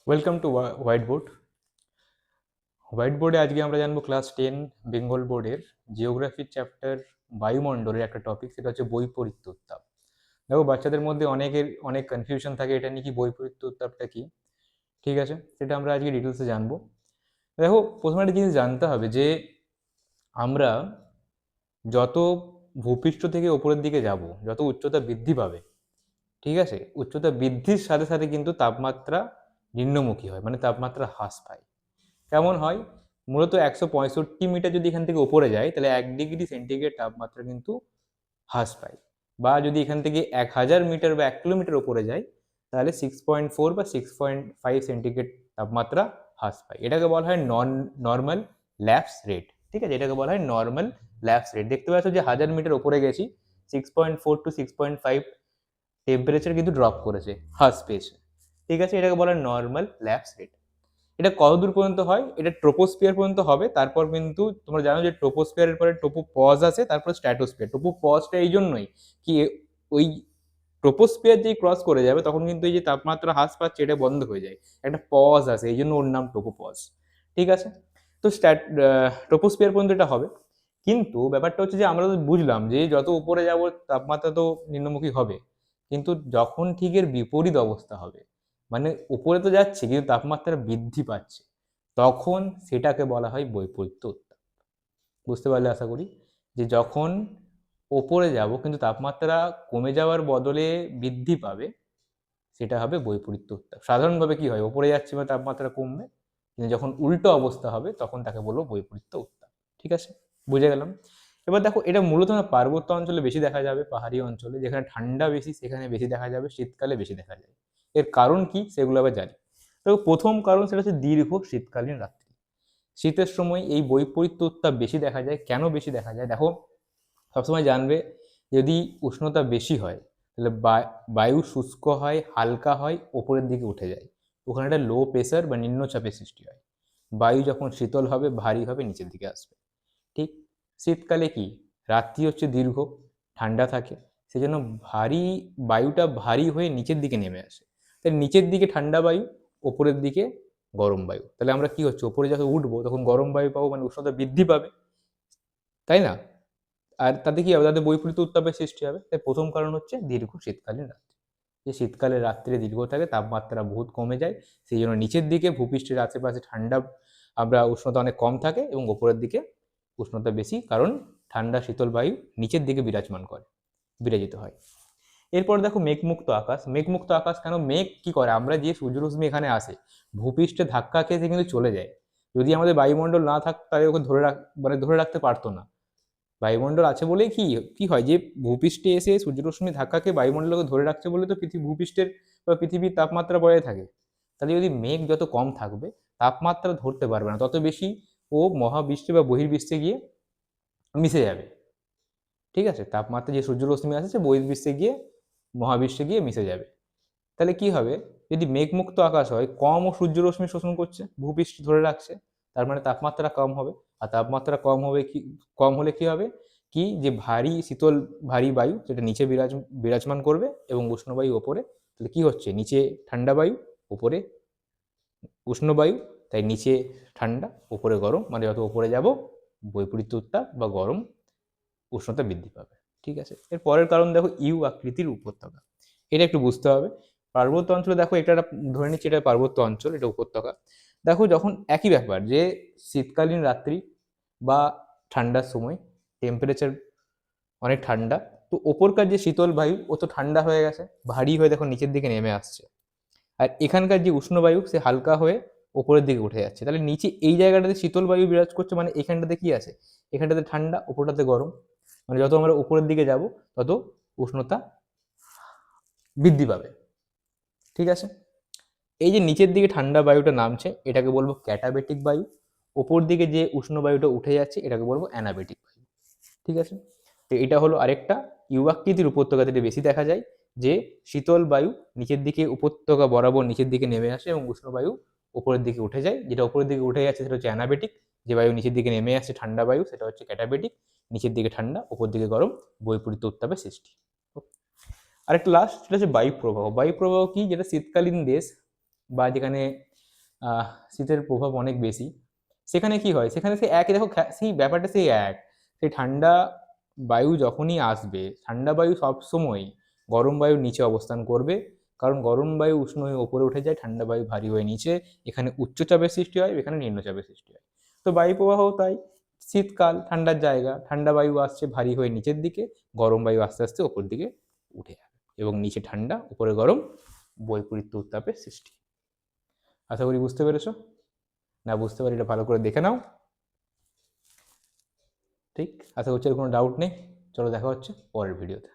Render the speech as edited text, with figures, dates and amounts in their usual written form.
Welcome to white board. White বোর্ডে আজকে আমরা জানবো ক্লাস 10 বেঙ্গল বোর্ডের জিওগ্রাফির চ্যাপ্টার বায়ুমণ্ডলের একটা টপিক, সেটা হচ্ছে বৈপরীত্য উত্তাপ। দেখো, বাচ্চাদের মধ্যে অনেক কনফিউশন থাকে এটা নিয়ে, কি বৈপরীত্য উত্তাপটা কি। ঠিক আছে, সেটা আমরা আজকে ডিটেলসে জানবো। দেখো, প্রথমে একটা জিনিস জানতে হবে যে আমরা যত ভূপৃষ্ঠ থেকে ওপরের দিকে যাব, যত উচ্চতা বৃদ্ধি পাবে, ঠিক আছে, উচ্চতা বৃদ্ধির সাথে সাথে কিন্তু তাপমাত্রা নিম্নমুখী হয়, মানে তাপমাত্রা হ্রাস পায়। কেমন হয়? মূলত 165 মিটার যদি এখান থেকে উপরে যায়, তাহলে 1 ডিগ্রি সেন্টিগ্রেড তাপমাত্রা কিন্তু হ্রাস পায়। বা যদি এখান থেকে 1000 মিটার বা 1 কিলোমিটার উপরে যায়, তাহলে 6.4 বা 6.5 সেন্টিগ্রেড তাপমাত্রা হ্রাস পায়। এটাকে বলা হয় নর্মাল ল্যাপস রেট। ঠিক আছে, এটাকে বলা হয় নর্মাল ল্যাপস রেট। দেখতে পাচ্ছ যে 1000 মিটার উপরে গেছি, 6.4 to 6.5 টেম্পারেচার কিন্তু ড্রপ করেছে, হ্রাস পেয়েছে। ঠিক আছে, এটাকে বলা হয় নর্মাল ল্যাপস রেট। এটা কত দূর পর্যন্ত হয়? এটা ট্রোপোস্ফিয়ার পর্যন্ত হবে। তারপর কিন্তু তোমরা জানো যে ট্রোপোস্ফিয়ারের পরে ট্রোপোপজ আছে, তারপর স্ট্র্যাটোস্ফিয়ার। ট্রোপোপজটা এই জন্যই কি, ওই ট্রোপোস্ফিয়ার যেই ক্রস করে যাবে তখন কিন্তু এই যে তাপমাত্রা হ্রাস পাচ্ছে এটা বন্ধ হয়ে যায়, একটা পজ আছে, এই জন্য ওর নাম ট্রোপোপজ। ঠিক আছে, তো ট্রোপোস্ফিয়ার পর্যন্ত এটা হবে। কিন্তু ব্যাপারটা হচ্ছে যে আমরা তো বুঝলাম যে যত উপরে যাব তাপমাত্রা তো নিম্নমুখী হবে, কিন্তু যখন ঠিক এর বিপরীত অবস্থা হবে, মানে উপরে তো যাচ্ছে কিন্তু তাপমাত্রা বৃদ্ধি পাচ্ছে, তখন সেটাকে বলা হয় বৈপরীত্য উত্তাপ। বুঝতে পারলে আশা করি, যে যখন ওপরে যাব কিন্তু তাপমাত্রা কমে যাওয়ার বদলে বৃদ্ধি পাবে, সেটা হবে বৈপরীত্য উত্তাপ। সাধারণভাবে কি হয়, ওপরে যাচ্ছে মানে তাপমাত্রা কমবে, কিন্তু যখন উল্টো অবস্থা হবে তখন তাকে বলবো বৈপরীত্য উত্তাপ। ঠিক আছে, বুঝে গেলাম। এবার দেখো, এটা মূলত না পার্বত্য অঞ্চলে বেশি দেখা যাবে, পাহাড়ি অঞ্চলে যেখানে ঠান্ডা বেশি সেখানে বেশি দেখা যাবে, শীতকালে বেশি দেখা যায়। এর কারণ কি সেগুলো আবার জানি। তো প্রথম কারণ সেটা হচ্ছে দীর্ঘ শীতকালীন রাত্রি। শীতের সময় এই বৈপরীত্য উত্তাপ বেশি দেখা যায়। কেন বেশি দেখা যায়? দেখো, সবসময় জানবে, যদি উষ্ণতা বেশি হয় তাহলে বায়ু শুষ্ক হয়, হালকা হয়, ওপরের দিকে উঠে যায়। ওখানে একটা লো প্রেশার বা নিম্নচাপের সৃষ্টি হয়। বায়ু যখন শীতল হবে, ভারী হবে, নিচের দিকে আসবে। ঠিক শীতকালে কি, রাত্রি হচ্ছে দীর্ঘ, ঠান্ডা থাকে, সেজন্য ভারী বায়ুটা ভারী হয়ে নিচের দিকে নেমে আসে। তাই নিচের দিকে ঠান্ডা বায়ু, ওপরের দিকে গরম বায়ু। তাহলে আমরা কি হচ্ছে, ওপরে যখন উঠবো তখন গরম বায়ু পাবো, মানে উষ্ণতা বৃদ্ধি পাবে, তাই না? আর তাতে কি হবে, তাতে বৈপরীত্য উত্তাপের সৃষ্টি হবে। তাই প্রথম কারণ হচ্ছে দীর্ঘ শীতকালীন রাত্রি। যে শীতকালে রাত্রে দীর্ঘ থাকে, তাপমাত্রা বহুত কমে যায়, সেই জন্য নিচের দিকে ভূপৃষ্ঠের আশেপাশে ঠান্ডা, আমরা উষ্ণতা অনেক কম থাকে, এবং ওপরের দিকে উষ্ণতা বেশি, কারণ ঠান্ডা শীতল বায়ু নিচের দিকে বিরাজিত হয়। এরপর দেখো, মেঘমুক্ত আকাশ। মেঘমুক্ত আকাশ কেন? মেঘ কি করে, আমরা যে সূর্যরশ্মি এখানে আসে, ভূপৃষ্ঠে ধাক্কা খেয়ে সে কিন্তু চলে যায়। যদি আমাদের বায়ুমণ্ডল না থাকতো তাহলে ওকে ধরে রাখতে পারতো না। বায়ুমণ্ডল আছে বলেই কি কি হয়, যে ভূপৃষ্ঠে এসে সূর্যরশ্মি ধাক্কা খেয়ে বায়ুমণ্ডলকে ধরে রাখছে বলে তো ভূপৃষ্ঠের বা পৃথিবীর তাপমাত্রা বজায় থাকে। তাহলে যদি মেঘ যত কম থাকবে, তাপমাত্রা ধরতে পারবে না, তত বেশি ও মহাবিশ্বে বা বহির্বিশ্বে গিয়ে মিশে যাবে। ঠিক আছে, তাপমাত্রা যে সূর্যরশ্মি আছে সে বহির্বিশ্বে গিয়ে, মহাবিশ্বে গিয়ে মিশে যাবে। তাহলে কি হবে, যদি মেঘমুক্ত আকাশ হয়, কম ও সূর্যরশ্মি শোষণ করছে, ভূপৃষ্ঠ ধরে রাখছে, তার মানে তাপমাত্রা কম হবে। আর তাপমাত্রা কম হলে কি হবে, কি যে ভারী বায়ু সেটা নিচে বিরাজমান করবে, এবং উষ্ণ বায়ু ওপরে। তাহলে কি হচ্ছে, নিচে ঠান্ডা বায়ু, উপরে উষ্ণ বায়ু। তাই নিচে ঠান্ডা, উপরে গরম, মানে যত উপরে যাব বৈপরীত্য উত্তাপ বা গরম, উষ্ণতা বৃদ্ধি পাবে। ঠিক আছে, এর পরের কারণ দেখো, ইউ আকৃতির উপত্যকা। এটা একটু বুঝতে হবে। পার্বত্য অঞ্চলে দেখো, এটা ধরে নিচ্ছি এটা পার্বত্য অঞ্চল, এটা উপত্যকা। দেখো, যখন একই ব্যাপার যে শীতকালীন রাত্রি বা ঠান্ডার সময় টেম্পারেচার অনেক ঠান্ডা, তো ওপরকার যে শীতল বায়ু ও তো ঠান্ডা হয়ে গেছে, ভারী হয়ে দেখো নিচের দিকে নেমে আসছে। আর এখানকার যে উষ্ণ বায়ু সে হালকা হয়ে ওপরের দিকে উঠে যাচ্ছে। তাহলে নিচে এই জায়গাটাতে শীতল বায়ু বিরাজ করছে, মানে এখানটাতে কি আছে, এখানটাতে ঠান্ডা, ওপরটাতে গরম। মানে যত আমরা উপরের দিকে যাব তত উষ্ণতা বৃদ্ধি পাবে। ঠিক আছে, এই যে নিচের দিকে ঠান্ডা বায়ুটা নামছে এটাকে বলবো ক্যাটাবেটিক বায়ু, ওপর দিকে যে উষ্ণ বায়ুটা উঠে যাচ্ছে এটাকে বলবো অ্যানাবেটিক বায়ু। ঠিক আছে, তো এটা হলো আরেকটা ইউ আকৃতির উপত্যকাতে এটা বেশি দেখা যায়, যে শীতল বায়ু নিচের দিকে উপত্যকা বরাবর নিচের দিকে নেমে আসে, এবং উষ্ণ বায়ু উপরের দিকে উঠে যায়। যেটা উপরের দিকে উঠে যাচ্ছে সেটা হচ্ছে অ্যানাবেটিক, যে বায়ু নিচের দিকে নেমে আসছে ঠান্ডা বায়ু সেটা হচ্ছে ক্যাটাবেটিক, নিচের দিকে ঠান্ডা, উপর দিকে গরম, বৈপরীত্য উত্তাপের সৃষ্টি। আরেকটা লাস্ট, সেটা হচ্ছে বায়ু প্রবাহ। বায়ু প্রবাহ কি, যেটা শীতকালীন দেশ বা যেখানে শীতের প্রভাব অনেক বেশি। সেখানে কি হয়, সেখানে সেই একই দেখো সেই ব্যাপারটা সেই এক, সেই ঠান্ডা বায়ু যখনই আসবে, ঠান্ডা বায়ু সবসময় গরম বায়ুর নিচে অবস্থান করবে, কারণ গরম বায়ু উষ্ণ হয়ে ওপরে উঠে যায়, ঠান্ডা বায়ু ভারী হয়ে নিচে, এখানে উচ্চচাপের সৃষ্টি হয়, এখানে নিম্নচাপের সৃষ্টি হয়। তো বায়ু প্রবাহ তাই, শীতকাল ঠান্ডার জায়গা, ঠান্ডা বায়ু আসছে ভারী হয়ে নিচের দিকে, গরম বায়ু আস্তে আস্তে ওপর দিকে উঠে যাবে এবং নিচে ঠান্ডা উপরে গরম, বৈপরীত্য উত্তাপের সৃষ্টি। আশা করি বুঝতে পেরেছো। না বুঝতে পারি এটা ভালো করে দেখে নাও। ঠিক, আশা করছি আর কোনো ডাউট নেই। চলো দেখা হচ্ছে পরের ভিডিওতে।